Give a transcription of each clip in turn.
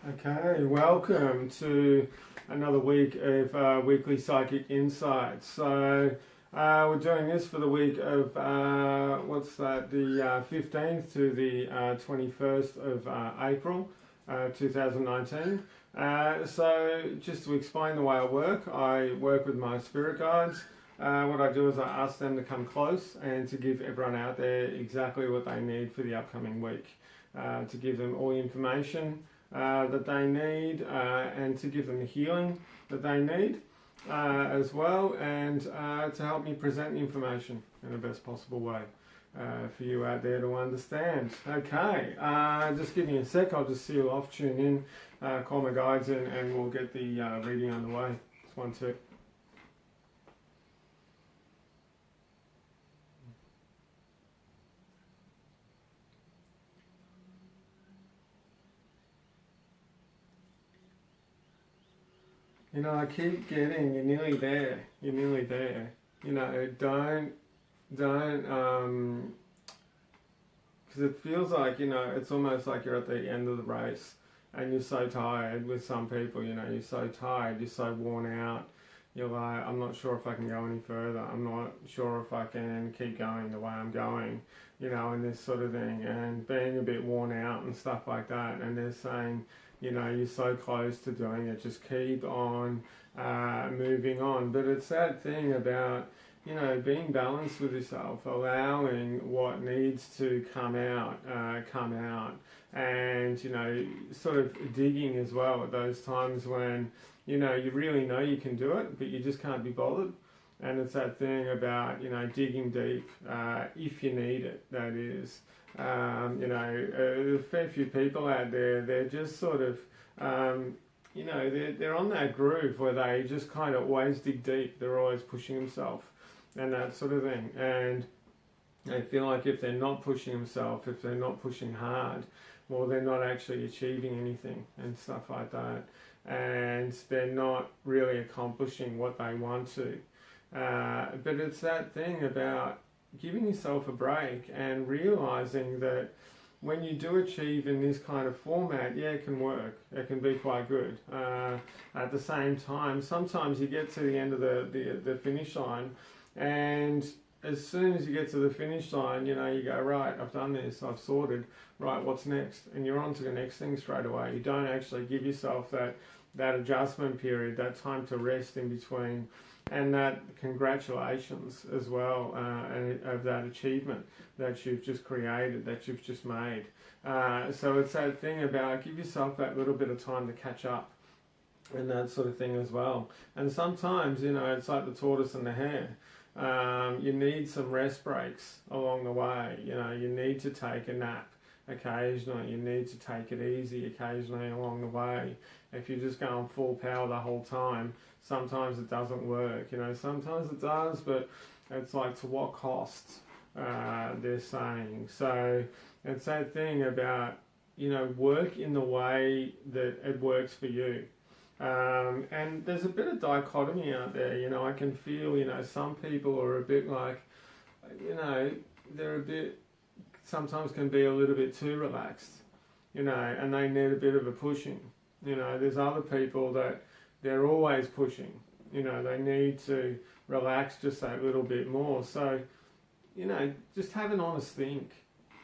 Okay, welcome to another week of weekly psychic insights. We're doing this for the week of the 15th to the 21st of April 2019. So just to explain the way I work with my spirit guides. What I do is I ask them to come close and to give everyone out there exactly what they need for the upcoming week, to give them all the information that they need, and to give them the healing that they need as well, and to help me present the information in the best possible way for you out there to understand. Okay, just give me a sec, I'll just seal off, tune in, call my guides in, and we'll get the reading underway. Just one, two. You know, I keep getting, you're nearly there, you're nearly there. You know, don't, because it feels like, you know, it's almost like you're at the end of the race and you're so tired with some people, you know, you're so tired, you're so worn out. You're like, I'm not sure if I can go any further. I'm not sure if I can keep going the way I'm going, you know, and this sort of thing. And being a bit worn out and stuff like that. And they're saying, you know, you're so close to doing it, just keep on moving on. But it's that thing about, you know, being balanced with yourself, allowing what needs to come out, and, you know, sort of digging as well at those times when, you know you can do it, but you just can't be bothered. And it's that thing about, you know, digging deep if you need it, that is. You know, a fair few people out there, they're just sort of, you know, they're on that groove where they just kind of always dig deep. They're always pushing themselves and that sort of thing. And they feel like if they're not pushing themselves, if they're not pushing hard, well, they're not actually achieving anything and stuff like that. And they're not really accomplishing what they want to. But it's that thing about giving yourself a break and realizing that when you do achieve in this kind of format, yeah, it can work. It can be quite good. At the same time, sometimes you get to the end of the finish line, and as soon as you get to the finish line, you know, you go, right, I've done this, I've sorted, right, what's next? And you're on to the next thing straight away. You don't actually give yourself that adjustment period, that time to rest in between, and that congratulations as well of that achievement that you've just created, that you've just made. So it's that thing about give yourself that little bit of time to catch up and that sort of thing as well. And sometimes, you know, it's like the tortoise and the hare. You need some rest breaks along the way. You know, you need to take a nap occasionally. You need to take it easy occasionally along the way. If you're just going full power the whole time, sometimes it doesn't work. You know, sometimes it does, but it's like to what cost, they're saying. So it's that thing about, you know, work in the way that it works for you. And there's a bit of dichotomy out there, you know, I can feel, you know, some people are a bit like, you know, they're a bit, sometimes can be a little bit too relaxed, you know, and they need a bit of a pushing. You know, there's other people that they're always pushing, you know, they need to relax just that little bit more. So, you know, just have an honest think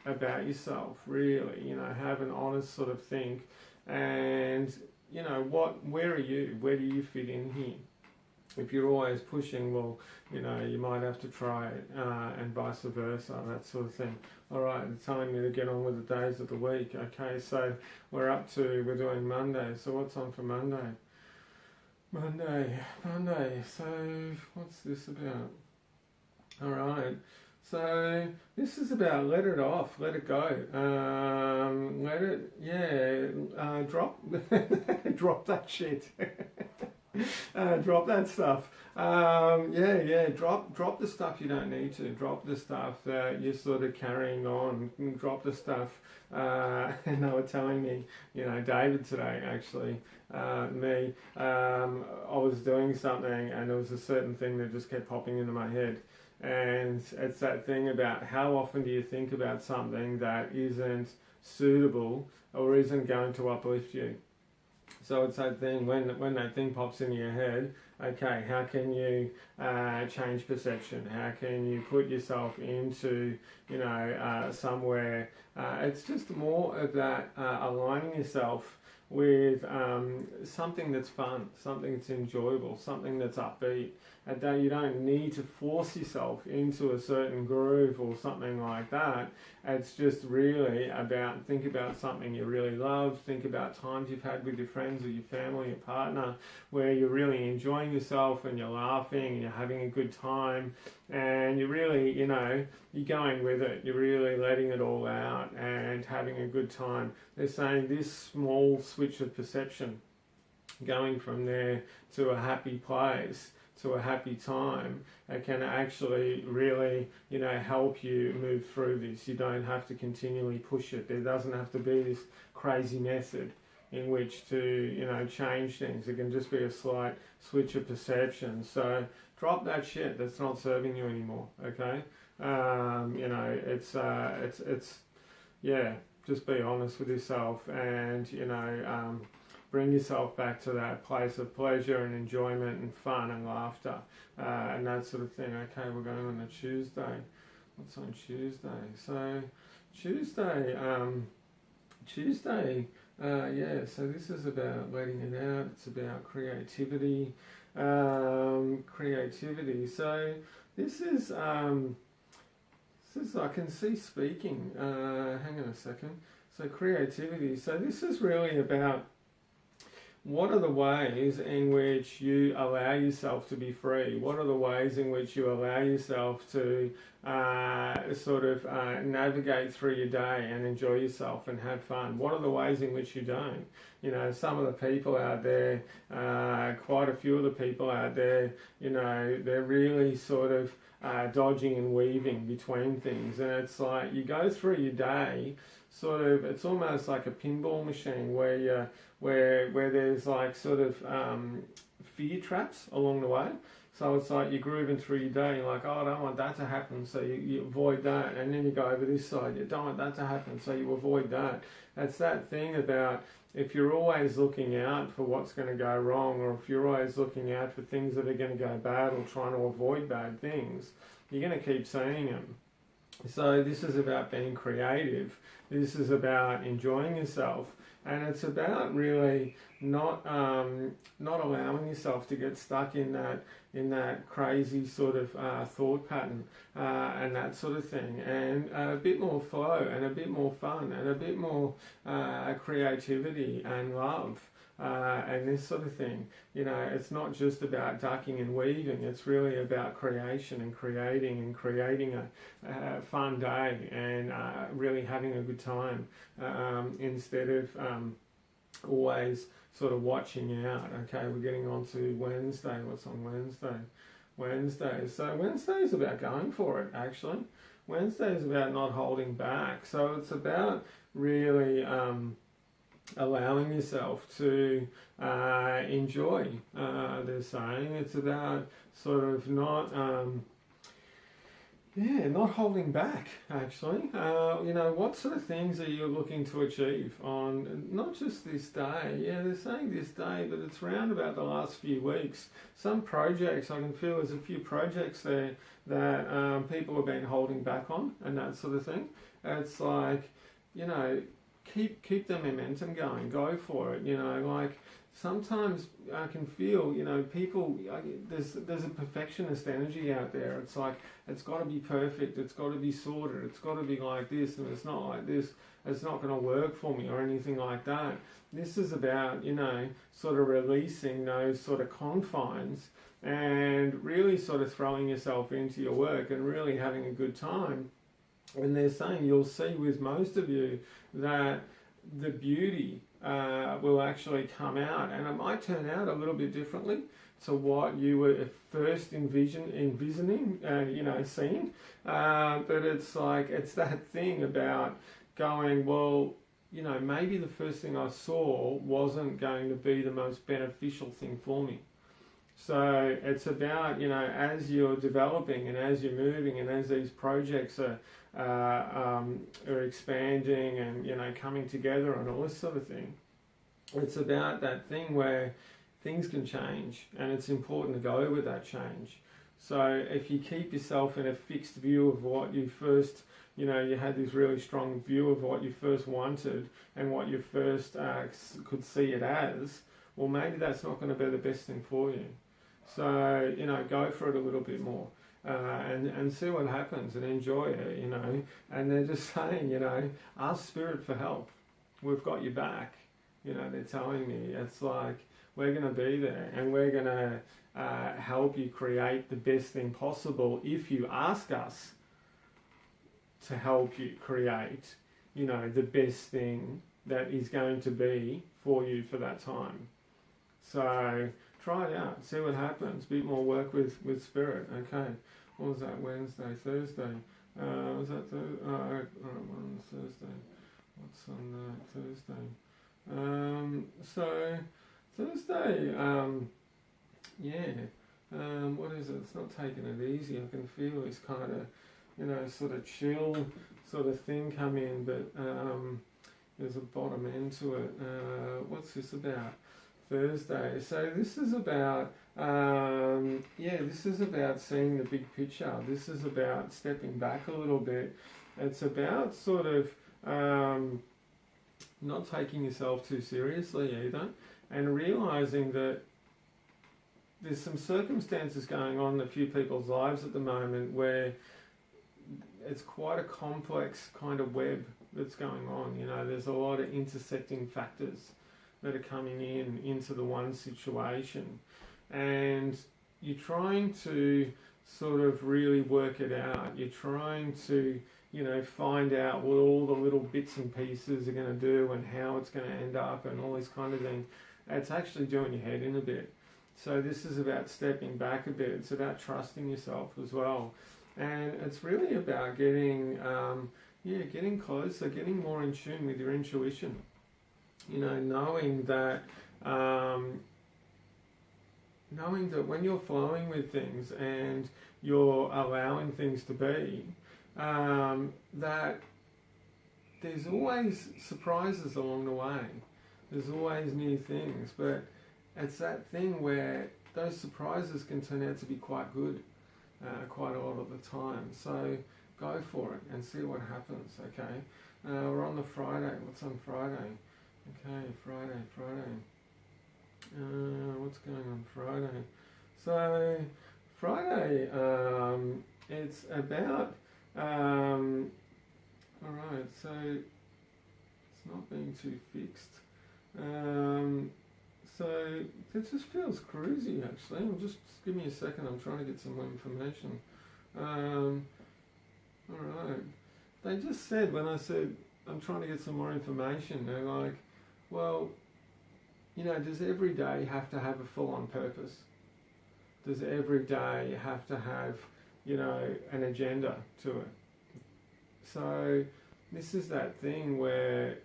about yourself, really, you know, have an honest sort of think, and you know, where are you? Where do you fit in here? If you're always pushing, well, you know, you might have to try it, and vice versa, that sort of thing. All right, it's telling me to get on with the days of the week. Okay, so we're doing Monday. So what's on for Monday? Monday. So what's this about? All right. So this is about let it off, let it go, drop, drop that shit, drop that stuff. Drop the stuff you don't need to. Drop the stuff that you're sort of carrying on. Drop the stuff. And they were telling me, you know, David today actually, I was doing something and there was a certain thing that just kept popping into my head. And it's that thing about how often do you think about something that isn't suitable or isn't going to uplift you. So it's that thing when that thing pops into your head. Okay, how can you change perception? How can you put yourself into somewhere? It's just more of that aligning yourself with something that's fun, something that's enjoyable, something that's upbeat. And that you don't need to force yourself into a certain groove or something like that. It's just really about, think about something you really love, think about times you've had with your friends or your family, your partner, where you're really enjoying yourself and you're laughing and you're having a good time and you're really, you're going with it, you're really letting it all out and having a good time. They're saying this small switch of perception, going from there to a happy place, to a happy time, it can actually really, help you move through this. You don't have to continually push it. There doesn't have to be this crazy method in which to, change things. It can just be a slight switch of perception. So drop that shit that's not serving you anymore, okay? Just be honest with yourself and, bring yourself back to that place of pleasure and enjoyment and fun and laughter and that sort of thing. Okay, we're going on a Tuesday. What's on Tuesday? So Tuesday, so this is about letting it out. It's about creativity. So this is I can see speaking. Hang on a second. So creativity. So this is really about what are the ways in which you allow yourself to be free? What are the ways in which you allow yourself to navigate through your day and enjoy yourself and have fun? What are the ways in which you don't? Some of the people out there, quite a few of the people out there, they're really dodging and weaving between things. And it's like you go through your day, it's almost like a pinball machine where there's fear traps along the way. So it's like you're grooving through your day, you're like, oh, I don't want that to happen, so you avoid that, and then you go over this side, you don't want that to happen, so you avoid that. It's that thing about if you're always looking out for what's going to go wrong, or if you're always looking out for things that are going to go bad or trying to avoid bad things, you're going to keep seeing them. So this is about being creative. This is about enjoying yourself, and it's about really not allowing yourself to get stuck in that crazy thought pattern and that sort of thing, and a bit more flow and a bit more fun and a bit more creativity and love. And this sort of thing, it's not just about ducking and weaving. It's really about creation and creating a fun day and really having a good time instead of always watching out. Okay, we're getting on to Wednesday. What's on Wednesday? So Wednesday is about going for it, actually. Wednesday is about not holding back. So it's about really allowing yourself to enjoy. They're saying it's about not holding back, actually. What sort of things are you looking to achieve on not just this day? Yeah, they're saying this day, but it's around about the last few weeks. Some projects, I can feel there's a few projects there that people have been holding back on and that sort of thing. It's like, keep the momentum going, go for it, sometimes I can feel, people, there's a perfectionist energy out there. It's like, it's got to be perfect, it's got to be sorted, it's got to be like this, and it's not like this, it's not going to work for me or anything like that. This is about, releasing those confines and really throwing yourself into your work and really having a good time. And they're saying you'll see with most of you that the beauty will actually come out, and it might turn out a little bit differently to what you were first envisioning, seeing. But it's like, it's that thing about going, well, maybe the first thing I saw wasn't going to be the most beneficial thing for me. So it's about, as you're developing and as you're moving and as these projects are expanding and, coming together and all this sort of thing, it's about that thing where things can change, and it's important to go with that change. So if you keep yourself in a fixed view of what you first, you had this really strong view of what you first wanted and what you first could see it as, well, maybe that's not going to be the best thing for you. So, go for it a little bit more. And see what happens and enjoy it, And they're just saying, ask Spirit for help. We've got your back. They're telling me it's like we're going to be there and we're going to help you create the best thing possible if you ask us to help you create, the best thing that is going to be for you for that time. So try it out, see what happens. A bit more work with Spirit. Okay, what was that? Wednesday, Thursday. Was that Thursday? What's on Thursday? So Thursday, what is it? It's not taking it easy. I can feel this kind of, sort of chill sort of thing come in, but there's a bottom end to it. What's this about? Thursday. So this is about, this is about seeing the big picture. This is about stepping back a little bit. It's about sort of not taking yourself too seriously either, and realising that there's some circumstances going on in a few people's lives at the moment where it's quite a complex kind of web that's going on. There's a lot of intersecting factors that are coming into the one situation, and you're trying to sort of really work it out. You're trying to find out what all the little bits and pieces are going to do and how it's going to end up and all this kind of thing. It's actually doing your head in a bit. So this is about stepping back a bit. It's about trusting yourself as well. And it's really about getting closer, getting more in tune with your intuition. Knowing that when you're flowing with things and you're allowing things to be, that there's always surprises along the way. There's always new things, but it's that thing where those surprises can turn out to be quite good, quite a lot of the time. So go for it and see what happens, okay? We're on the Friday. What's on Friday? Okay, Friday. What's going on Friday? So Friday, it's about, alright, so it's not being too fixed. So it just feels cruisy actually. Just give me a second, I'm trying to get some more information. Alright, they just said, when I said I'm trying to get some more information, they're like, well, does every day have to have a full-on purpose? Does every day have to have, an agenda to it? So this is that thing where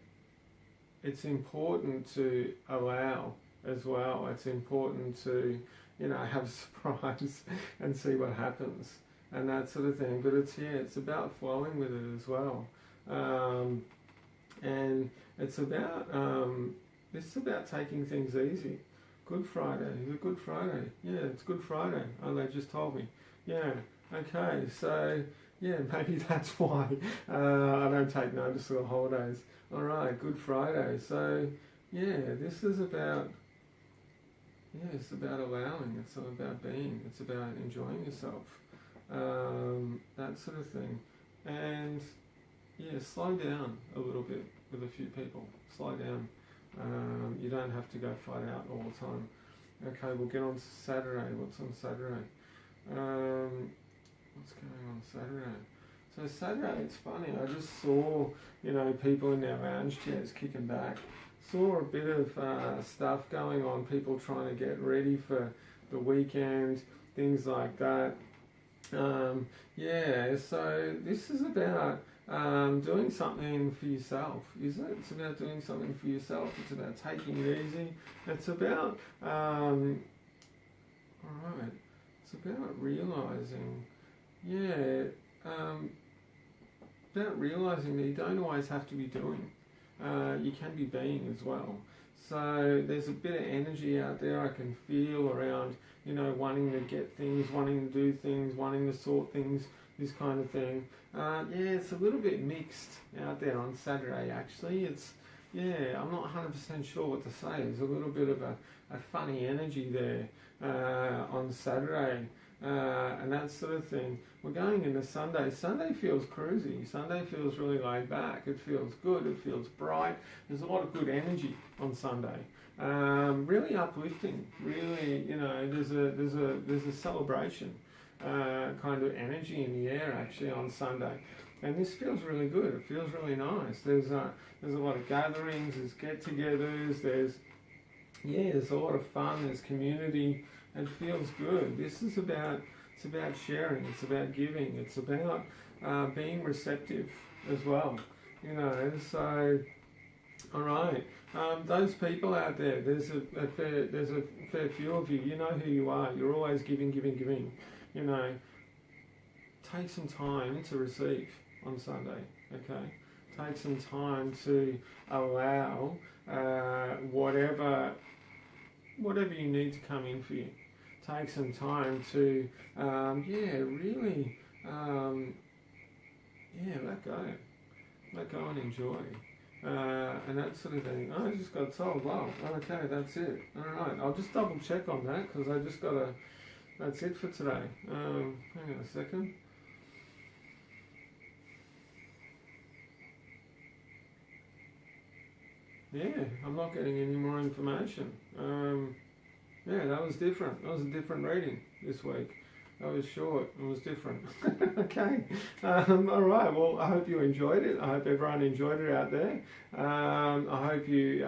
it's important to allow as well. It's important to, have a surprise and see what happens and that sort of thing. But it's about flowing with it as well. And it's about taking things easy. Good Friday. Is it Good Friday? Yeah, it's Good Friday. Oh, they just told me. Yeah. Okay. So yeah, maybe that's why I don't take notice of the holidays. All right. Good Friday. So yeah, this is about. Yeah, it's about allowing. It's about being. It's about enjoying yourself. That sort of thing. And yeah, slow down a little bit with a few people. Slow down. You don't have to go flat out all the time. Okay, we'll get on to Saturday. What's on Saturday? What's going on Saturday? So Saturday, it's funny. I just saw, people in their lounge chairs kicking back. Saw a bit of stuff going on. People trying to get ready for the weekend, things like that. So this is about doing something for yourself, is it? It's about doing something for yourself. It's about taking it easy. It's about, alright, it's about realising, about realising that you don't always have to be doing. you can be being as well. So there's a bit of energy out there I can feel around, wanting to get things, wanting to do things, wanting to sort things, this kind of thing. It's a little bit mixed out there on Saturday actually. I'm not 100% sure what to say. There's a little bit of a funny energy there on Saturday. And that sort of thing. We're going into Sunday. Sunday feels cruisy. Sunday feels really laid back. It feels good. It feels bright. There's a lot of good energy on Sunday. Really uplifting. Really, there's a celebration kind of energy in the air actually on Sunday. And this feels really good. It feels really nice. There's a lot of gatherings. There's get-togethers. There's a lot of fun. There's community. It feels good. It's about sharing. It's about giving. It's about being receptive as well. So all right. Those people out there. There's a fair few of you. You know who you are. You're always giving. Take some time to receive on Sunday. Okay. Take some time to allow whatever you need to come in for you. Take some time to, really, let go and enjoy, and that sort of thing. I just got told, wow, okay, that's it. All right, I'll just double check on that because I just that's it for today. Hang on a second. Yeah, I'm not getting any more information. That was different. That was a different reading this week. That was short. It was different. Okay. All right. Well, I hope you enjoyed it. I hope everyone enjoyed it out there. I hope you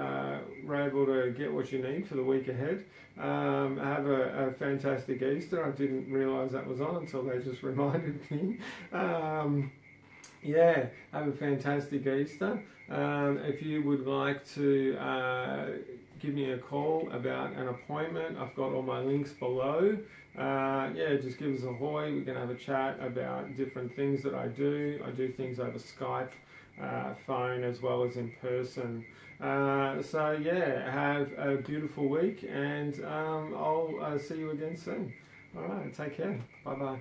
were able to get what you need for the week ahead. Have a fantastic Easter. I didn't realise that was on until they just reminded me. Have a fantastic Easter. If you would like to give me a call about an appointment, I've got all my links below. Just give us a hoy. We can have a chat about different things that I do. I do things over Skype, phone, as well as in person. Have a beautiful week, and I'll see you again soon. All right, take care. Bye-bye.